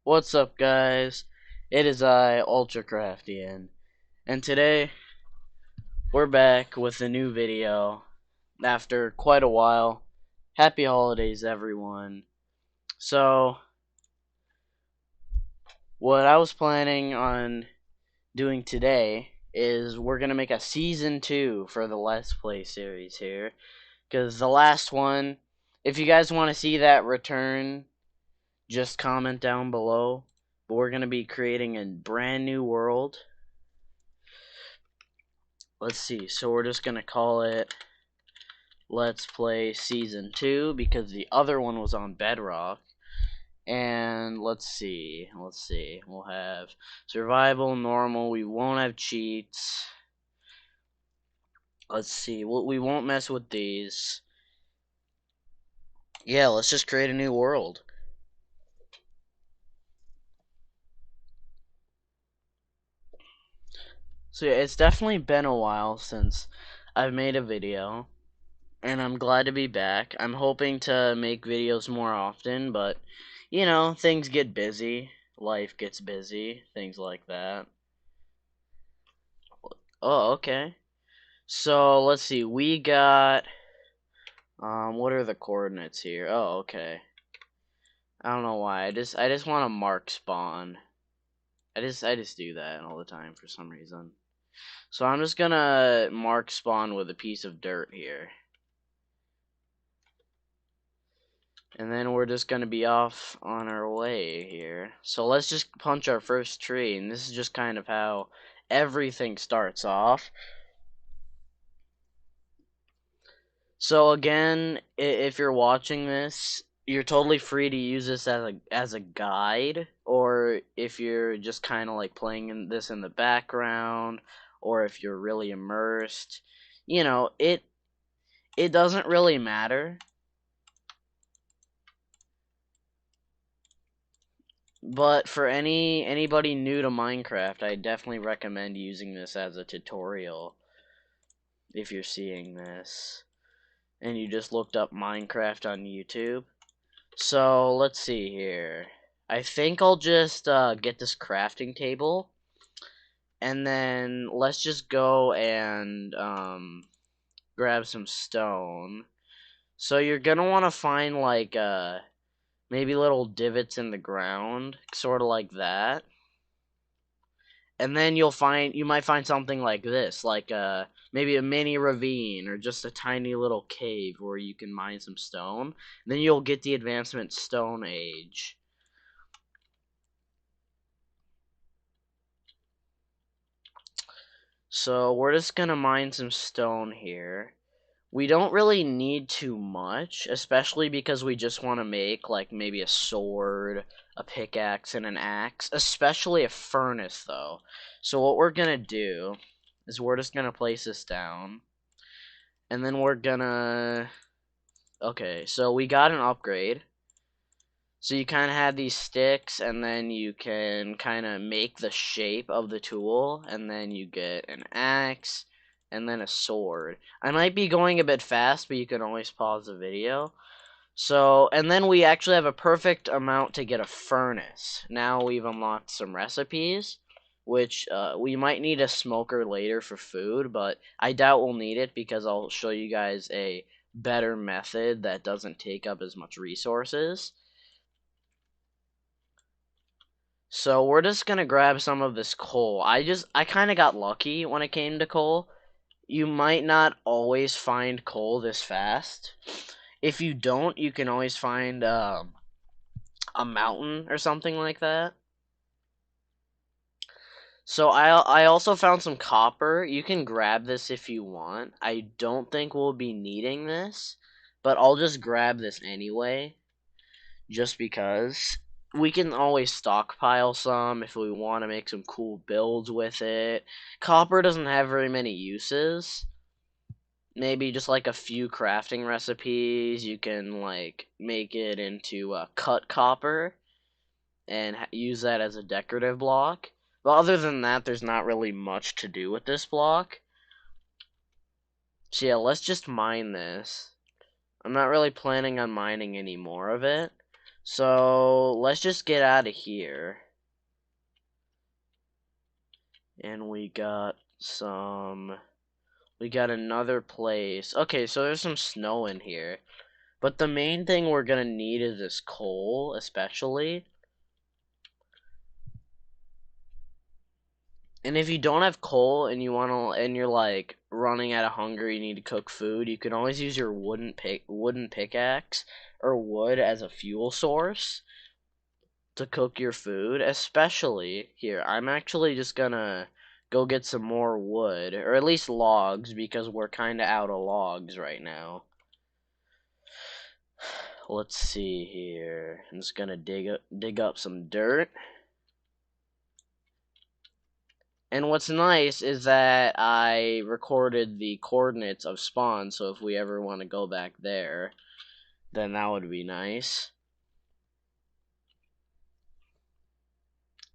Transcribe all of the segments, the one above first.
What's up, guys? It is I, UltraCraftian, and today we're back with a new video after quite a while. Happy holidays, everyone. So, what I was planning on doing today is we're gonna make a season 2 for the Let's Play series here, because the last one, if you guys want to see that return, just comment down below. But we're gonna be creating a brand new world. Let's see, so we're just gonna call it Let's Play Season 2 because the other one was on Bedrock. And let's see, we'll have survival, normal, we won't have cheats. Let's see, we won't mess with these. Yeah, let's just create a new world. So yeah, it's definitely been a while since I've made a video, and I'm glad to be back. I'm hoping to make videos more often, but you know, things get busy, life gets busy, things like that. Oh, okay. So let's see, we got what are the coordinates here? Oh, okay. I don't know why. I just want to mark spawn. I just do that all the time for some reason. So I'm just gonna mark spawn with a piece of dirt here. And then we're just going to be off on our way here. So let's just punch our first tree. And this is just kind of how everything starts off. So again, if you're watching this, you're totally free to use this as a guide. Or if you're just kind of like playing this in the background. Or if you're really immersed. You know, it doesn't really matter. But for anybody new to Minecraft, I definitely recommend using this as a tutorial if you're seeing this and you just looked up Minecraft on YouTube. So let's see here. I think I'll just get this crafting table, and then let's just go and grab some stone. So you're gonna want to find like maybe little divots in the ground, sort of like that. And then you might find something like this, like maybe a mini ravine or just a tiny little cave where you can mine some stone. And then you'll get the advancement Stone Age. So we're just gonna mine some stone here. We don't really need too much, especially because we just want to make like maybe a sword, a pickaxe, and an axe, especially a furnace though. So what we're gonna do is we're just gonna place this down, and then we're gonna, okay, so we got an upgrade. So you kind of have these sticks, and then you can kind of make the shape of the tool, and then you get an axe, and then a sword. I might be going a bit fast, but you can always pause the video. So, and then we actually have a perfect amount to get a furnace. Now we've unlocked some recipes, which we might need a smoker later for food, but I doubt we'll need it because I'll show you guys a better method that doesn't take up as much resources. So we're just gonna grab some of this coal. I kind of got lucky when it came to coal. You might not always find coal this fast. If you don't, you can always find a mountain or something like that. So I also found some copper. You can grab this if you want. I don't think we'll be needing this, but I'll just grab this anyway, just because. We can always stockpile some if we want to make some cool builds with it. Copper doesn't have very many uses. Maybe just like a few crafting recipes. You can like make it into cut copper and use that as a decorative block. But other than that, there's not really much to do with this block. So yeah, let's just mine this. I'm not really planning on mining any more of it. So let's just get out of here. And we got another place. Okay, so there's some snow in here. But the main thing we're gonna need is this coal, especially. And if you don't have coal and you're like running out of hunger, you need to cook food, you can always use your wooden pickaxe or wood as a fuel source to cook your food, especially here. I'm actually just gonna go get some more wood, or at least logs, because we're kind of out of logs right now. Let's see here. I'm just gonna dig up some dirt. And what's nice is that I recorded the coordinates of spawn, so if we ever want to go back there, then that would be nice.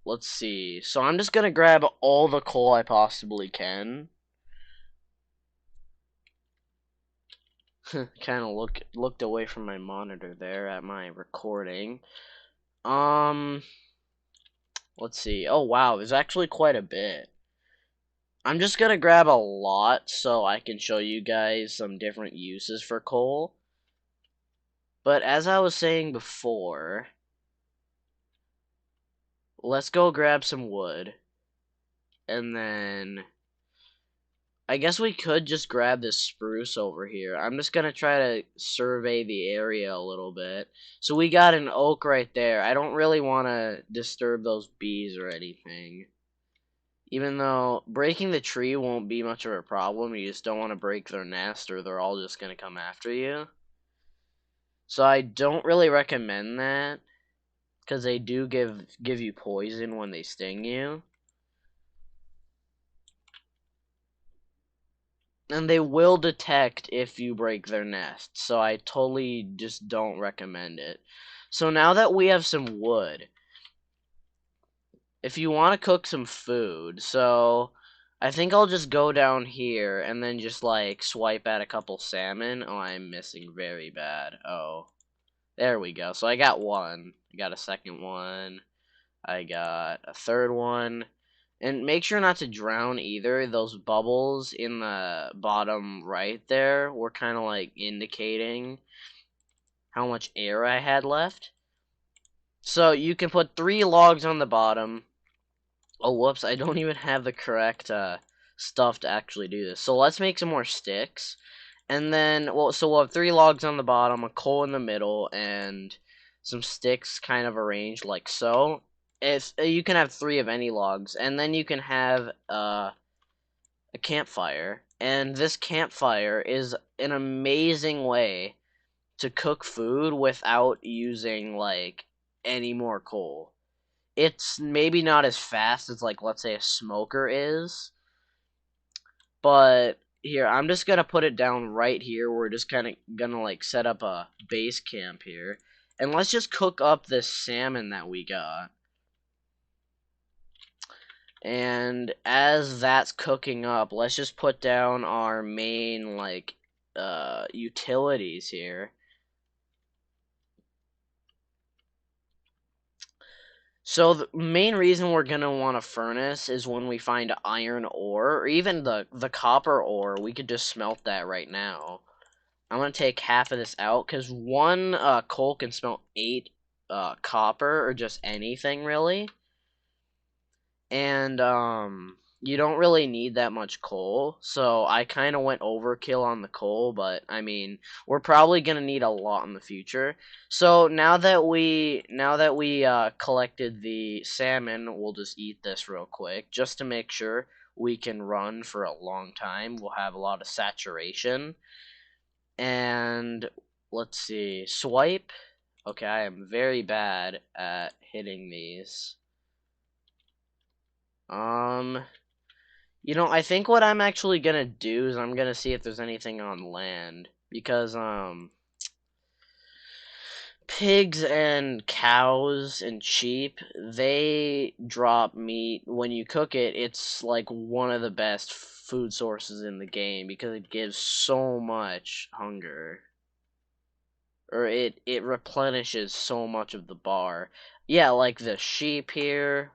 Let's see. So I'm just gonna grab all the coal I possibly can. Kind of looked away from my monitor there at my recording. Um, let's see. Oh wow, there's actually quite a bit. I'm just gonna grab a lot so I can show you guys some different uses for coal. But as I was saying before, let's go grab some wood. And then I guess we could just grab this spruce over here. I'm just gonna try to survey the area a little bit. So we got an oak right there. I don't really want to disturb those bees or anything. Even though breaking the tree won't be much of a problem, you just don't want to break their nest or they're all just gonna come after you. So I don't really recommend that, because they do give you poison when they sting you. And they will detect if you break their nest, so I totally just don't recommend it. So now that we have some wood, if you want to cook some food, so I think I'll just go down here and then just like swipe at a couple salmon. Oh, I'm missing very bad. Oh, there we go. So I got one. I got a second one. I got a third one. And make sure not to drown either. Those bubbles in the bottom right there were kind of like indicating how much air I had left. So you can put 3 logs on the bottom. Oh, whoops, I don't even have the correct stuff to actually do this. So let's make some more sticks. And then, well, so we'll have 3 logs on the bottom, a coal in the middle, and some sticks kind of arranged like so. If you can have 3 of any logs, and then you can have a campfire. And this campfire is an amazing way to cook food without using like any more coal. It's maybe not as fast as like let's say a smoker is, but here I'm just gonna put it down right here. We're just kind of gonna like set up a base camp here, and let's just cook up this salmon that we got. And as that's cooking up, let's just put down our main like utilities here. So the main reason we're gonna want a furnace is when we find iron ore, or even the copper ore. We could just smelt that right now. I'm gonna take half of this out because one coal can smelt 8 copper or just anything really, and you don't really need that much coal. So I kind of went overkill on the coal, but I mean we're probably gonna need a lot in the future. So now that we collected the salmon, we'll just eat this real quick just to make sure we can run for a long time. We'll have a lot of saturation. And let's see, swipe. Okay, I am very bad at hitting these. I think what I'm actually gonna do is I'm gonna see if there's anything on land, because pigs and cows and sheep, they drop meat when you cook it. It's like one of the best food sources in the game because it gives so much hunger. or it replenishes so much of the bar. Yeah, like the sheep here,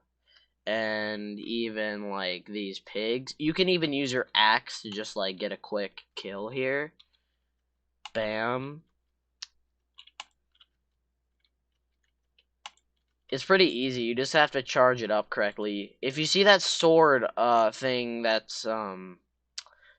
and even like these pigs. You can even use your axe to just like get a quick kill here. Bam. It's pretty easy. You just have to charge it up correctly. If you see that sword thing that's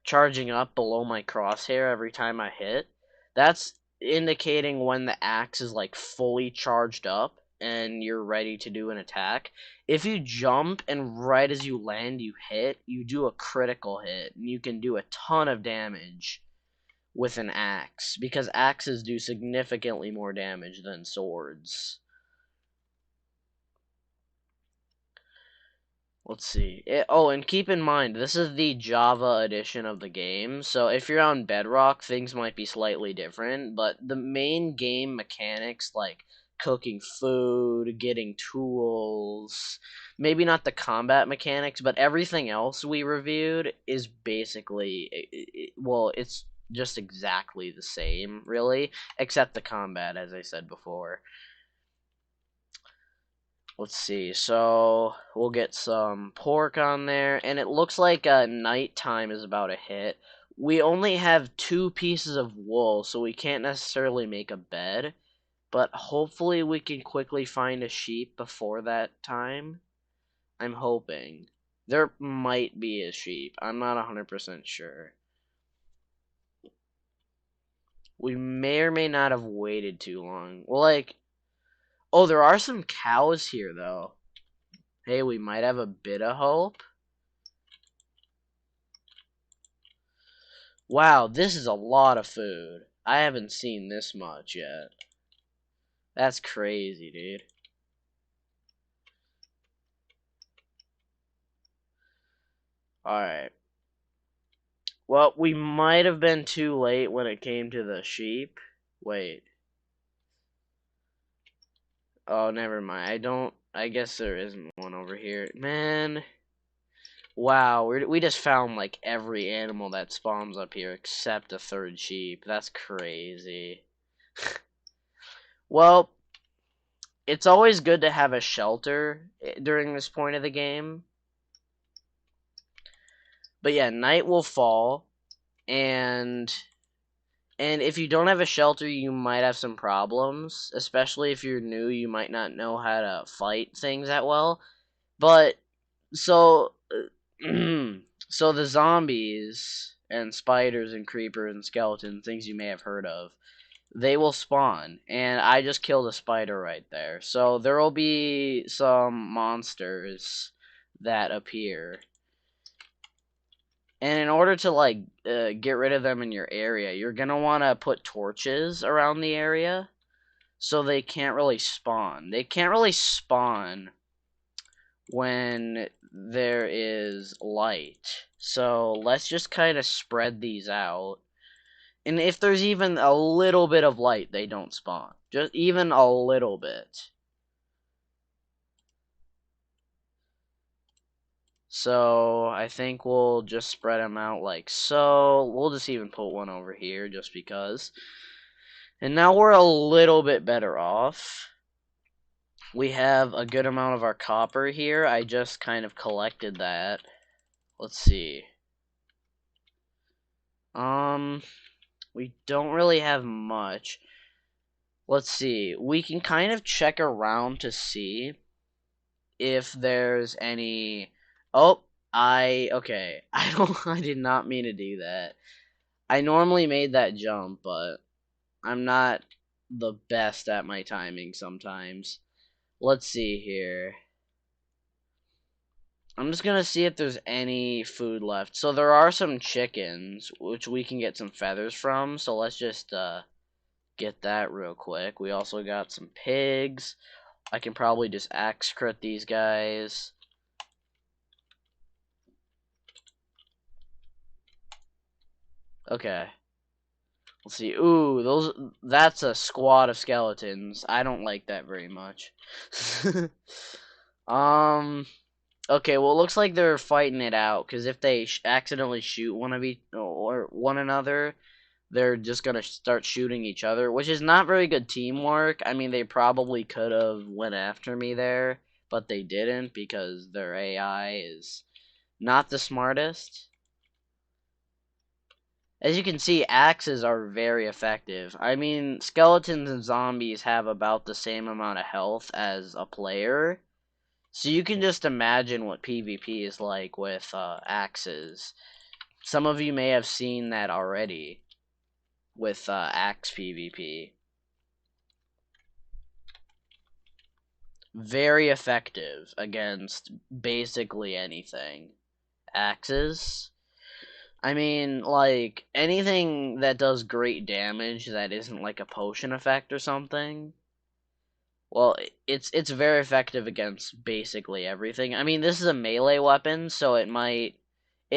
charging up below my crosshair every time I hit, that's indicating when the axe is like fully charged up and you're ready to do an attack. If you jump and right as you land you hit, you do a critical hit and you can do a ton of damage with an axe because axes do significantly more damage than swords. Let's see. Oh, and keep in mind, this is the Java edition of the game, so if you're on Bedrock, things might be slightly different, but the main game mechanics, like cooking food, getting tools, maybe not the combat mechanics, but everything else we reviewed is basically, well, it's just exactly the same, really, except the combat, as I said before. Let's see, so we'll get some pork on there, and it looks like nighttime is about to hit. We only have 2 pieces of wool, so we can't necessarily make a bed, but hopefully we can quickly find a sheep before that time. I'm hoping. There might be a sheep. I'm not 100% sure. We may or may not have waited too long. Well, like, oh, there are some cows here, though. Hey, we might have a bit of hope. Wow, this is a lot of food. I haven't seen this much yet. That's crazy, dude. Alright. Well, we might have been too late when it came to the sheep. Wait. Oh, never mind. I guess there isn't one over here. Man. Wow, we just found like every animal that spawns up here except a third sheep. That's crazy. Well, it's always good to have a shelter during this point of the game. But yeah, night will fall, and if you don't have a shelter, you might have some problems. Especially if you're new, you might not know how to fight things that well. But so so the zombies and spiders and creepers and skeletons, things you may have heard of, they will spawn, and I just killed a spider right there. So there will be some monsters that appear. And in order to like get rid of them in your area, you're gonna want to put torches around the area so they can't really spawn. They can't really spawn when there is light. So let's just kind of spread these out. And if there's even a little bit of light, they don't spawn. Just even a little bit. So I think we'll just spread them out like so. We'll just even put one over here just because. And now we're a little bit better off. We have a good amount of our copper here. I just kind of collected that. Let's see. We don't really have much. Let's see. We can kind of check around to see if there's any. Oh, okay. I did not mean to do that. I normally made that jump, but I'm not the best at my timing sometimes. Let's see here. I'm just gonna see if there's any food left. So there are some chickens, which we can get some feathers from. So let's just get that real quick. We also got some pigs. I can probably just axe crit these guys. Okay. Let's see. Ooh, that's a squad of skeletons. I don't like that very much. Okay, well, it looks like they're fighting it out, because if they accidentally shoot one another, they're just gonna start shooting each other, which is not very good teamwork. I mean, they probably could have went after me there, but they didn't because their AI is not the smartest. As you can see, axes are very effective. I mean, skeletons and zombies have about the same amount of health as a player, so you can just imagine what PvP is like with axes. Some of you may have seen that already with axe PvP. Very effective against basically anything. Axes. I mean, like, anything that does great damage that isn't like a potion effect or something. Well, it's very effective against basically everything. I mean, this is a melee weapon, so it might...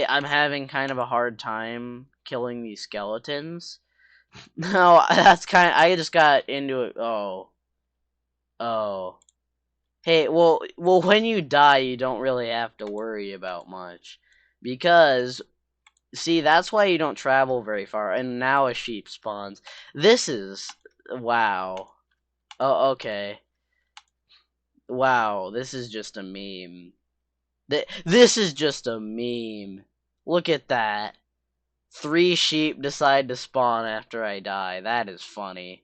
I'm having kind of a hard time killing these skeletons. No, that's kind of... I just got into it... Oh. Oh. Hey, well, when you die, you don't really have to worry about much. Because, see, that's why you don't travel very far. And now a sheep spawns. This is... Wow. Oh, okay. Wow, this is just a meme. This is just a meme. Look at that. 3 sheep decide to spawn after I die. That is funny.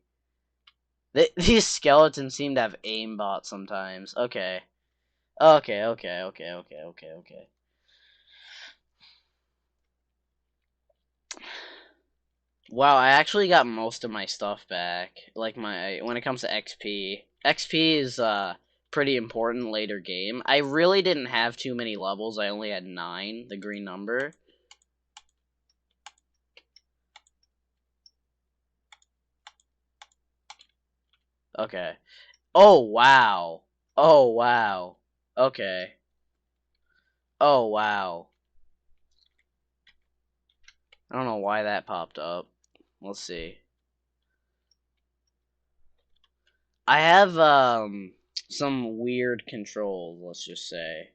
These skeletons seem to have aimbot sometimes. Okay. Okay. Wow, I actually got most of my stuff back. Like when it comes to XP. XP is pretty important later game. I really didn't have too many levels. I only had 9, the green number. Okay. Oh wow. Oh wow. Okay. Oh wow. I don't know why that popped up. Let's see. I have some weird controls, let's just say.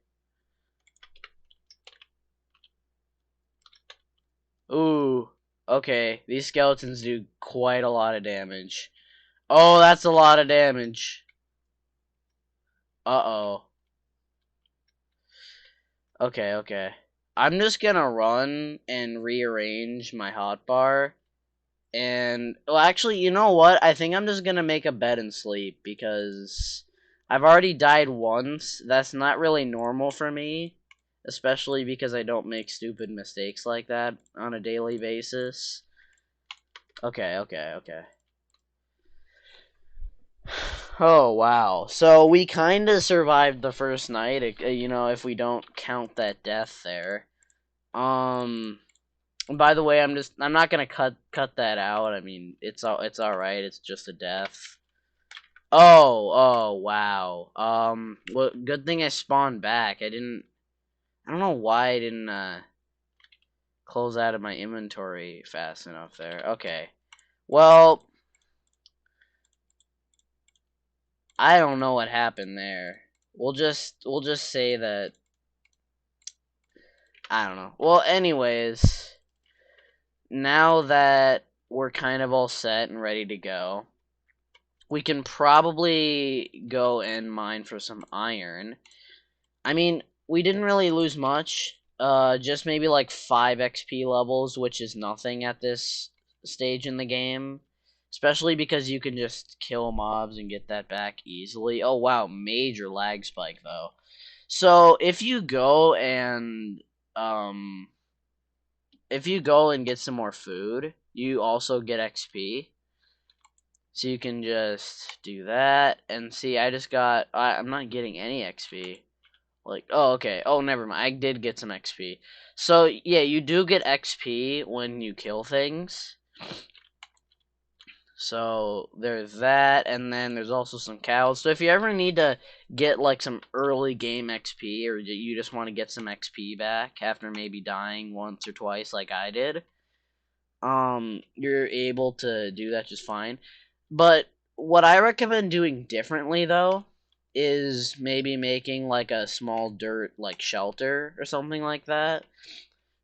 Ooh. Okay, these skeletons do quite a lot of damage. Oh, that's a lot of damage. Uh-oh. Okay. I'm just gonna run and rearrange my hotbar. And, well, actually, you know what? I think I'm just gonna make a bed and sleep because I've already died once. That's not really normal for me, especially because I don't make stupid mistakes like that on a daily basis. Okay. Oh, wow. So we kind of survived the first night, you know, if we don't count that death there. By the way, I'm not gonna cut that out. I mean, it's all right. It's just a death. Oh, wow. Well, good thing I spawned back. I don't know why I didn't close out of my inventory fast enough there. Okay. Well, I don't know what happened there. We'll just say that I don't know. Well, anyways, now that we're kind of all set and ready to go, we can probably go and mine for some iron. I mean, we didn't really lose much. Just maybe like 5 XP levels, which is nothing at this stage in the game. Especially because you can just kill mobs and get that back easily. Oh wow, major lag spike though. So um if you go and get some more food, you also get XP. So you can just do that and see. I'm not getting any XP. Like, oh, okay. Oh, never mind. I did get some XP. So, yeah, you do get XP when you kill things. So, there's that, and then there's also some cows. So, if you ever need to get, like, some early game XP, or you just want to get some XP back after maybe dying once or twice like I did, you're able to do that just fine. But what I recommend doing differently, though, is maybe making like a small dirt like shelter or something like that,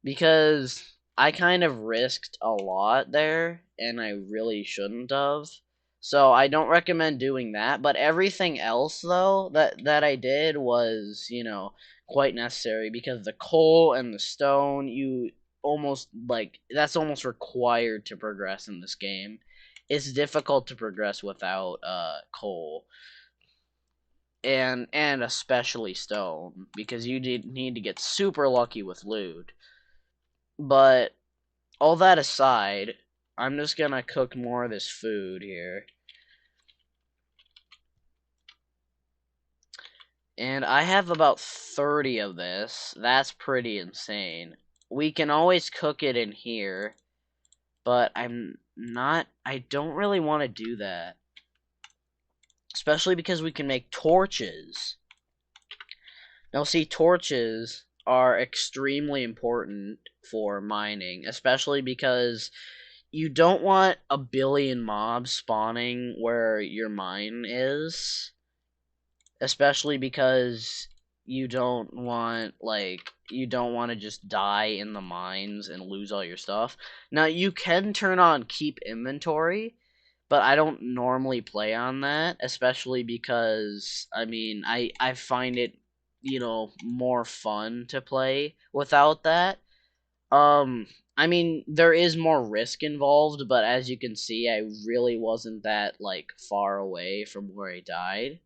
because I kind of risked a lot there, and I really shouldn't have. So I don't recommend doing that. But everything else, though, that I did was, quite necessary because the coal and the stone, you almost like that's almost required to progress in this game. It's difficult to progress without coal and especially stone because you need to get super lucky with loot. But all that aside, I'm just gonna cook more of this food here. And I have about 30 of this. That's pretty insane. We can always cook it in here, but I don't really want to do that. Especially because we can make torches. Now, see, torches are extremely important for mining, especially because you don't want a billion mobs spawning where your mine is, especially because you don't want to just die in the mines and lose all your stuff. Now you can turn on keep inventory, but I don't normally play on that, especially because I find it, more fun to play without that. um, there is more risk involved, but as you can see, I really wasn't that like far away from where I died.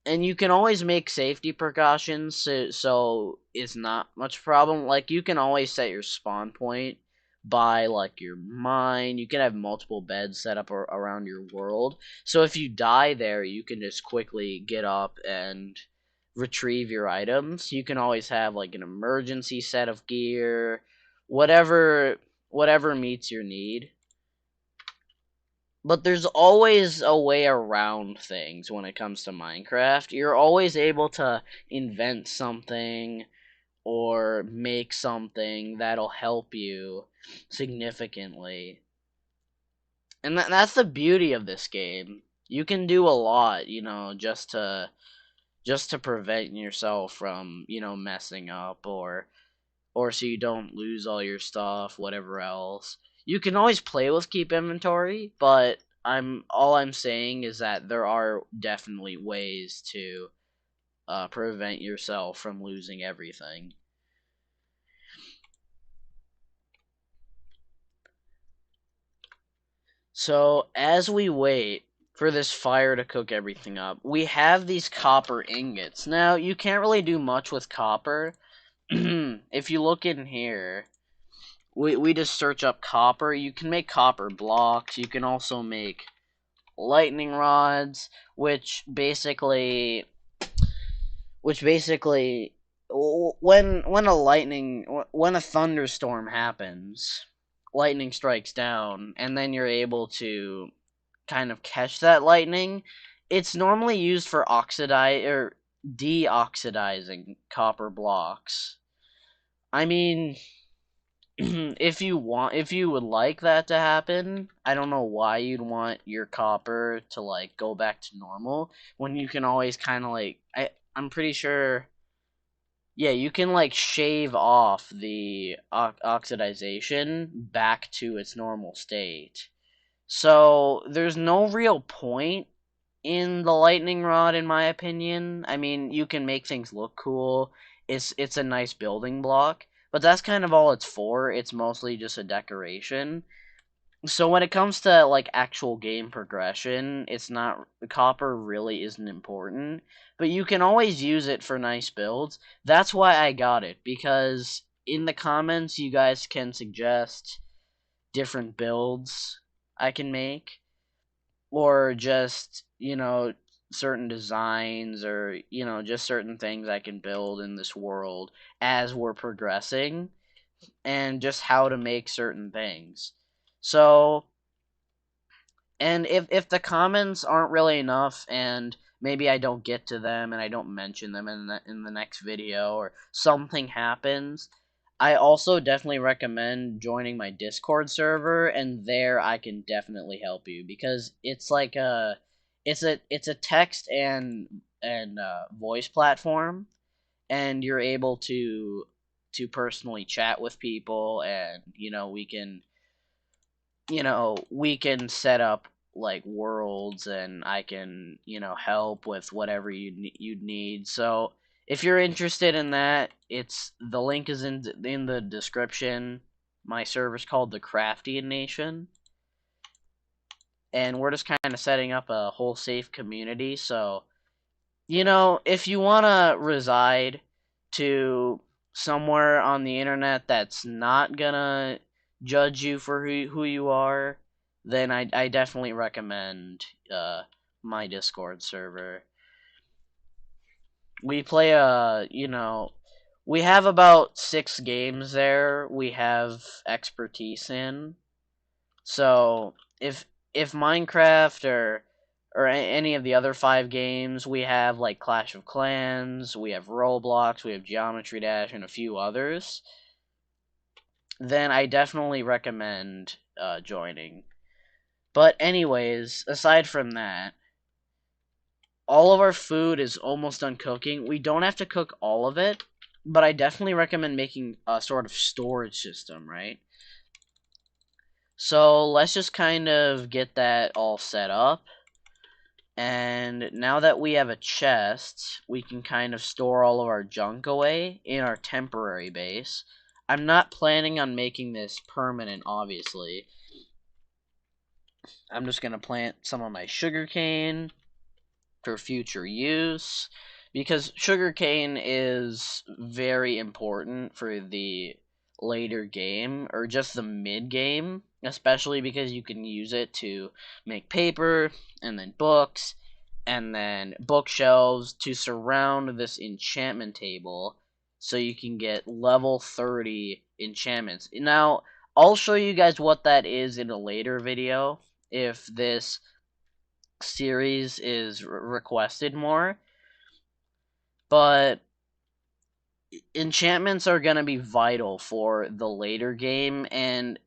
And you can always make safety precautions, so it's not much problem. Like you can always set your spawn point by like your mine. You can have multiple beds set up around your world. So if you die there, you can just quickly get up and retrieve your items. You can always have like an emergency set of gear, whatever whatever meets your need. But there's always a way around things when it comes to Minecraft. You're always able to invent something or make something that'll help you significantly. And that's the beauty of this game. You can do a lot, just to prevent yourself from, messing up or so you don't lose all your stuff, whatever else. You can always play with keep inventory, but I'm saying is that there are definitely ways to prevent yourself from losing everything. So as we wait for this fire to cook everything up, we have these copper ingots. Now you can't really do much with copper. If you look in here, we just search up copper. You can make copper blocks. You can also make lightning rods, which basically when a thunderstorm happens, lightning strikes down, and then you're able to kind of catch that lightning. It's normally used for oxidize or deoxidizing copper blocks. I mean, if you would like that to happen, I don't know why you'd want your copper to like go back to normal when you can always kind of like I'm pretty sure, yeah, you can like shave off the oxidization back to its normal state. So there's no real point in the lightning rod, in my opinion. I mean, you can make things look cool. It's a nice building block, but that's kind of all it's for. It's mostly just a decoration. So when it comes to like actual game progression, it's not copper really isn't important, but you can always use it for nice builds. That's why I got it, because in the comments you guys can suggest different builds I can make, or just, certain designs, or, just certain things I can build in this world as we're progressing, and just how to make certain things. So, and if the comments aren't really enough, and maybe I don't get to them and I don't mention them in the next video, or something happens, I also definitely recommend joining my Discord server, and there I can definitely help you, because it's a text and voice platform, and you're able to to personally chat with people, and we can set up like worlds, and I can help with whatever you'd need. So if you're interested in that, the link is in the description. My server's called the Craftian Nation, and we're just kind of setting up a whole safe community. So if you want to reside to somewhere on the internet that's not gonna judge you for who you are, then I definitely recommend my Discord server. We play we have about 6 games there we have expertise in. So if Minecraft or any of the other 5 games, we have like Clash of Clans, we have Roblox, we have Geometry Dash, and a few others, then I definitely recommend joining. But anyways, aside from that, all of our food is almost done cooking. We don't have to cook all of it, but I definitely recommend making a sort of storage system, right? So let's just kind of get that all set up. And now that we have a chest, we can kind of store all of our junk away in our temporary base. I'm not planning on making this permanent, obviously. I'm just going to plant some of my sugarcane for future use, because sugarcane is very important for the later game, or just the mid game, especially because you can use it to make paper, and then books, and then bookshelves to surround this enchantment table, so you can get level 30 enchantments. Now, I'll show you guys what that is in a later video if this series is requested more, but enchantments are going to be vital for the later game, and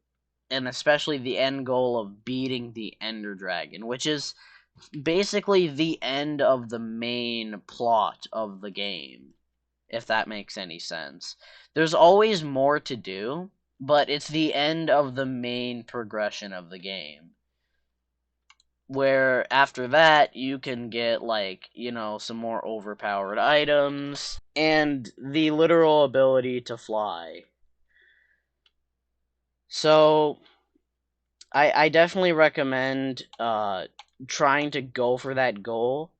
especially the end goal of beating the Ender Dragon, which is basically the end of the main plot of the game, if that makes any sense. There's always more to do, but it's the end of the main progression of the game, where after that you can get like some more overpowered items and the literal ability to fly. So I definitely recommend trying to go for that goal,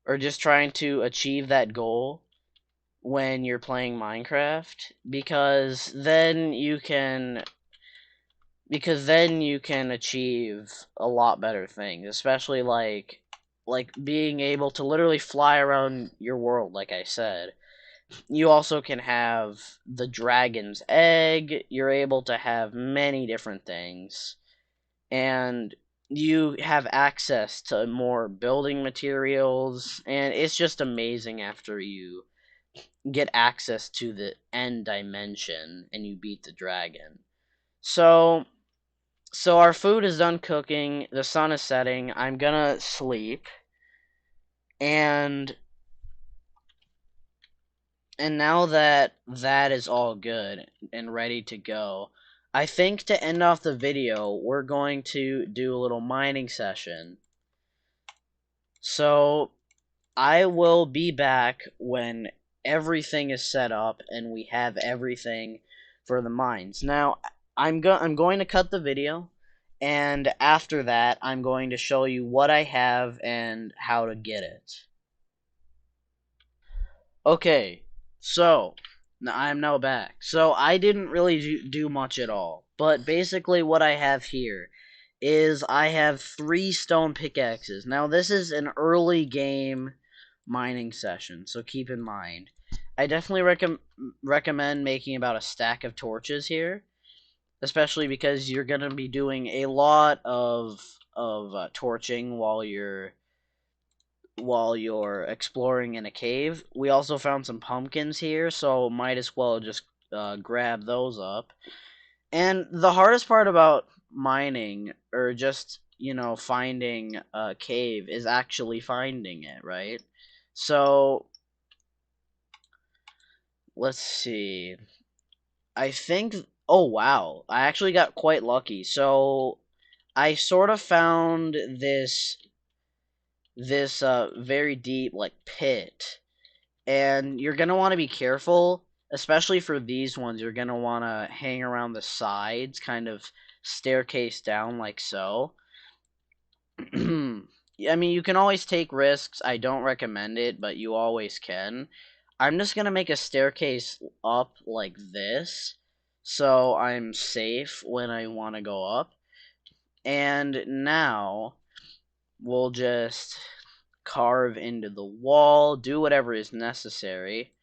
or just trying to achieve that goal when you're playing Minecraft, because then you can achieve a lot better things, especially like being able to literally fly around your world, like I said. You also can have the dragon's egg. You're able to have many different things, and you have access to more building materials, and it's just amazing after you get access to the end dimension and you beat the dragon. So our food is done cooking, the sun is setting, I'm gonna sleep, and now that that is all good and ready to go, I think to end off the video, we're going to do a little mining session. So I will be back when everything is set up and we have everything for the mines. Now, I'm going to cut the video, and after that, I'm going to show you what I have and how to get it. Okay, so I'm now back. So I didn't really do much at all, but basically what I have here is I have 3 stone pickaxes. Now this is an early game mining session, so keep in mind. I definitely recommend making about a stack of torches here, especially because you're going to be doing a lot of torching while you're exploring in a cave. We also found some pumpkins here, so might as well just grab those up. And the hardest part about mining, or just, finding a cave, is actually finding it, right? So, let's see. I think. Oh wow! I actually got quite lucky. So I sort of found this very deep like pit, and you're gonna want to be careful, especially for these ones. You're gonna want to hang around the sides, kind of staircase down like so. I mean, you can always take risks. I don't recommend it, but you always can. I'm just gonna make a staircase up like this, so I'm safe when I want to go up. And now we'll just carve into the wall, do whatever is necessary,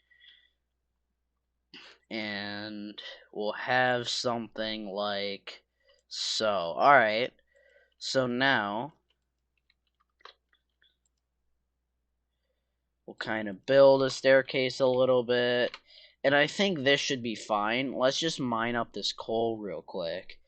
and we'll have something like so. Alright, so now we'll kind of build a staircase a little bit, and I think this should be fine. Let's just mine up this coal real quick.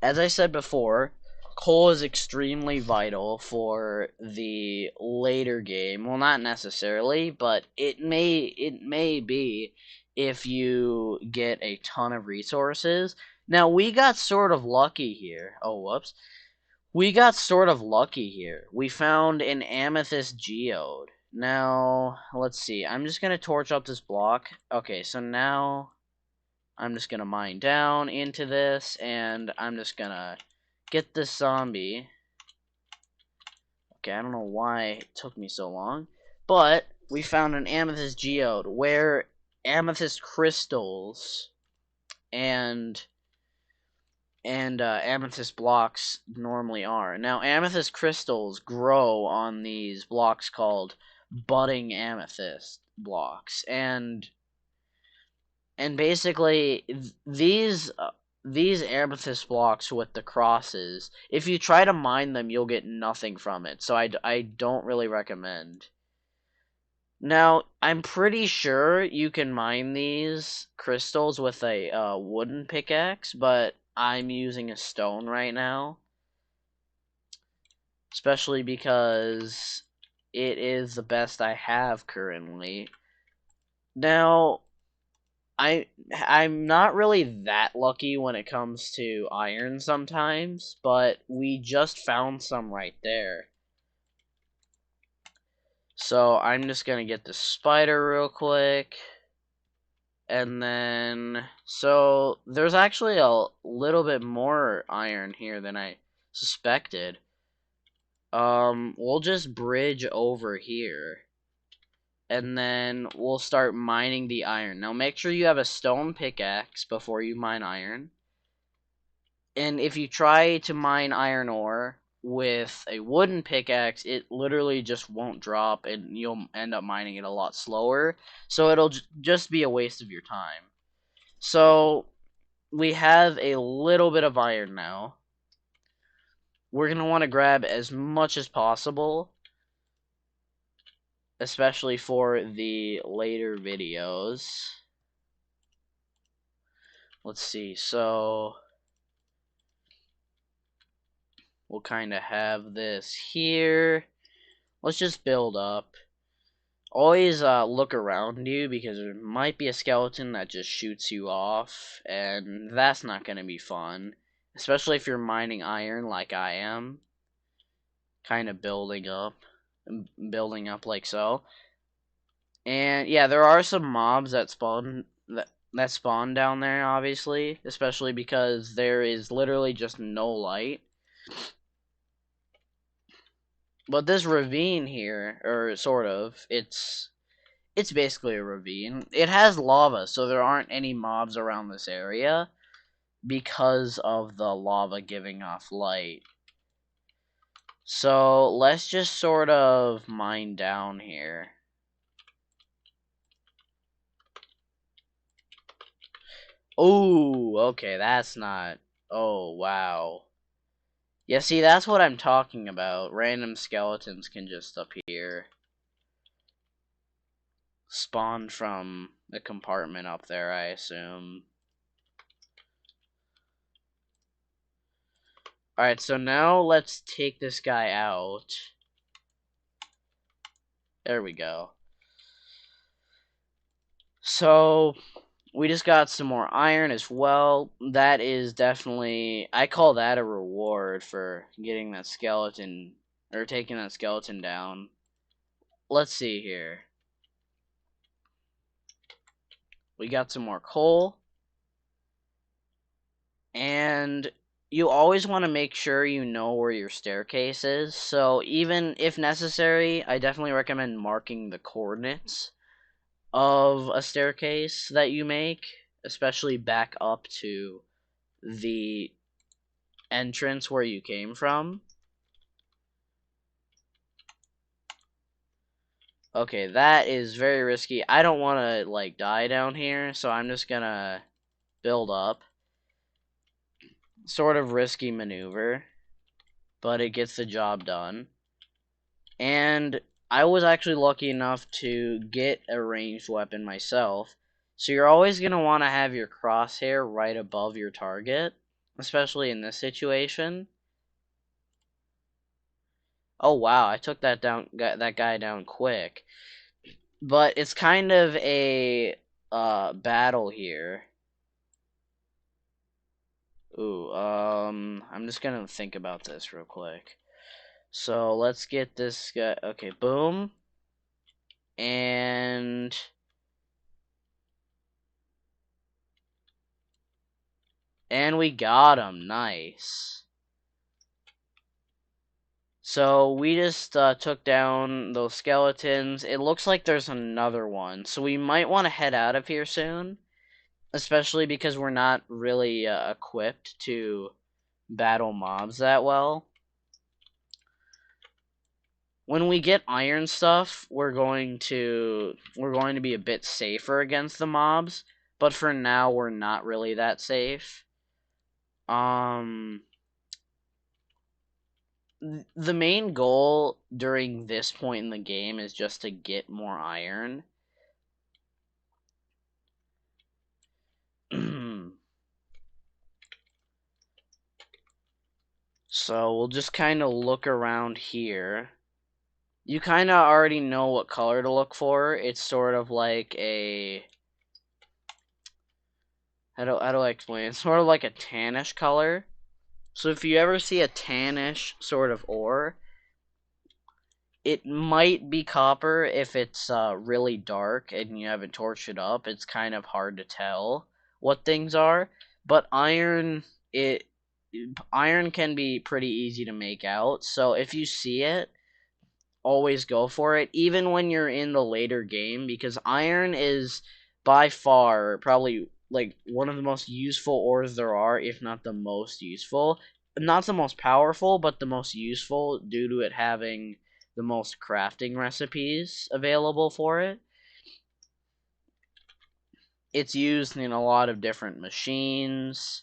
As I said before, coal is extremely vital for the later game. Well, not necessarily, but it may be if you get a ton of resources. Now, we got sort of lucky here. Oh, whoops. We got sort of lucky here. We found an amethyst geode. Now, let's see. I'm just going to torch up this block. Okay, so now I'm just going to mine down into this, and I'm just going to get this zombie. Okay, I don't know why it took me so long, but we found an amethyst geode where amethyst crystals and amethyst blocks normally are. Now, amethyst crystals grow on these blocks called budding amethyst blocks, and basically these amethyst blocks with the crosses, if you try to mine them, you'll get nothing from it. So I don't really recommend. Now, I'm pretty sure you can mine these crystals with a wooden pickaxe, but I'm using a stone right now, especially because it is the best I have currently. Now, I'm not really that lucky when it comes to iron sometimes, but we just found some right there. So I'm just gonna get the spider real quick. And then, so there's actually a little bit more iron here than I suspected. We'll just bridge over here, and then we'll start mining the iron. Now make sure you have a stone pickaxe before you mine iron. And if you try to mine iron ore with a wooden pickaxe, it literally just won't drop, and you'll end up mining it a lot slower. So it'll just be a waste of your time. So we have a little bit of iron now. We're going to want to grab as much as possible, especially for the later videos. Let's see, so we'll kind of have this here. Let's just build up. Always look around you, because there might be a skeleton that just shoots you off, and that's not going to be fun. Especially if you're mining iron like I am. Kind of building up like so. And yeah, there are some mobs that spawn down there, obviously, especially because there is literally just no light. But this ravine here, or sort of, it's basically a ravine. It has lava, so there aren't any mobs around this area because of the lava giving off light. So let's just sort of mine down here. Oh, okay, that's not... Oh, wow. Yeah, see, that's what I'm talking about. Random skeletons can just appear. Spawn from the compartment up there, I assume. Alright, so now let's take this guy out. There we go. So, We just got some more iron as well. That is definitely, I call that a reward for getting that skeleton, or taking that skeleton down. Let's see here. We got some more coal. And you always want to make sure you know where your staircase is. So even if necessary, I definitely recommend marking the coordinates of a staircase that you make, especially back up to the entrance where you came from. Okay, that is very risky. I don't want to like die down here, so I'm just gonna build up. Sort of risky maneuver, but it gets the job done. And I was actually lucky enough to get a ranged weapon myself. So you're always going to want to have your crosshair right above your target, especially in this situation. Oh wow, I took that guy down quick. But it's kind of a battle here. Ooh, I'm just going to think about this real quick. So let's get this guy. Okay, boom. And we got him. Nice. So we just took down those skeletons. It looks like there's another one. So we might want to head out of here soon. Especially because we're not really equipped to battle mobs that well. When we get iron stuff, we're going to be a bit safer against the mobs. But for now, we're not really that safe. The main goal during this point in the game is just to get more iron. So we'll just kind of look around here. You kind of already know what color to look for. It's sort of like a... How do I explain? It's sort of like a tannish color. So if you ever see a tannish sort of ore, it might be copper if it's really dark and you haven't torched it up. It's kind of hard to tell what things are. But iron can be pretty easy to make out. So if you see it, always go for it, even when you're in the later game, because iron is by far probably like one of the most useful ores there are, if not the most useful. Not the most powerful, but the most useful due to it having the most crafting recipes available for it. It's used in a lot of different machines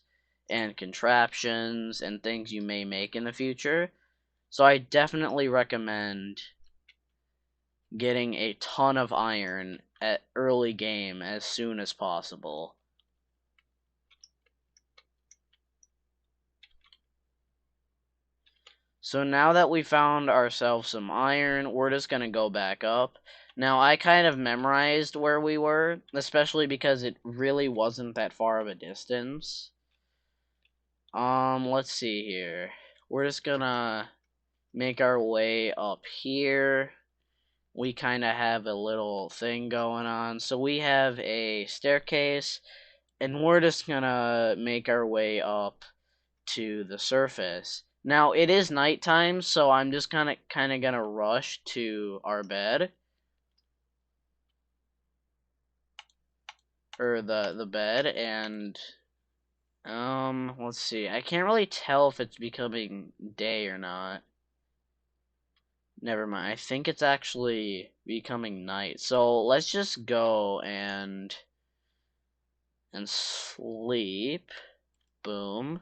and contraptions and things you may make in the future. So I definitely recommend getting a ton of iron at early game as soon as possible. So now that we found ourselves some iron, we're just going to go back up. Now, I kind of memorized where we were, especially because it really wasn't that far of a distance. Let's see here. We're just gonna make our way up here. We kind of have a little thing going on. So we have a staircase, and we're just gonna make our way up to the surface. Now, it is nighttime, so I'm just kind of gonna rush to our bed. Or the bed, and let's see. I can't really tell if it's becoming day or not. Never mind. I think it's actually becoming night. So let's just go and sleep. Boom.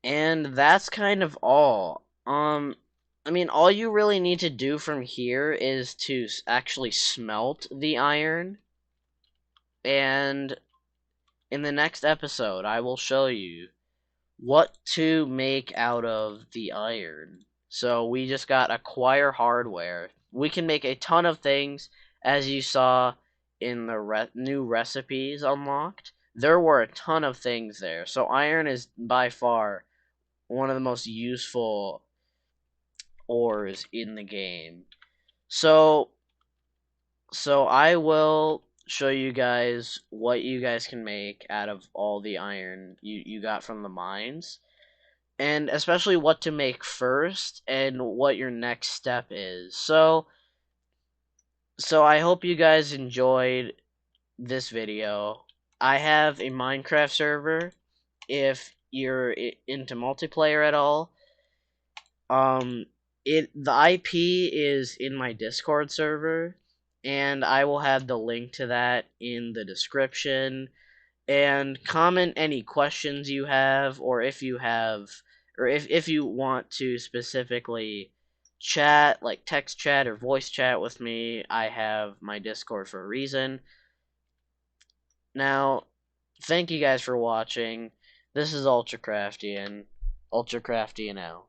And that's kind of all. I mean, all you really need to do from here is to actually smelt the iron. And in the next episode, I will show you what to make out of the iron. So we just got acquire hardware. we can make a ton of things, as you saw in the new recipes unlocked. There were a ton of things there. So iron is by far one of the most useful ores in the game. So I will show you guys what you guys can make out of all the iron you got from the mines, and especially what to make first and what your next step is. So I hope you guys enjoyed this video. I have a Minecraft server if you're into multiplayer at all. The IP is in my Discord server, and I will have the link to that in the description. And comment any questions you have, or if you have, or if you want to specifically chat, like text chat or voice chat with me, I have my Discord for a reason. Now, thank you guys for watching. This is Ultra Crafty and out.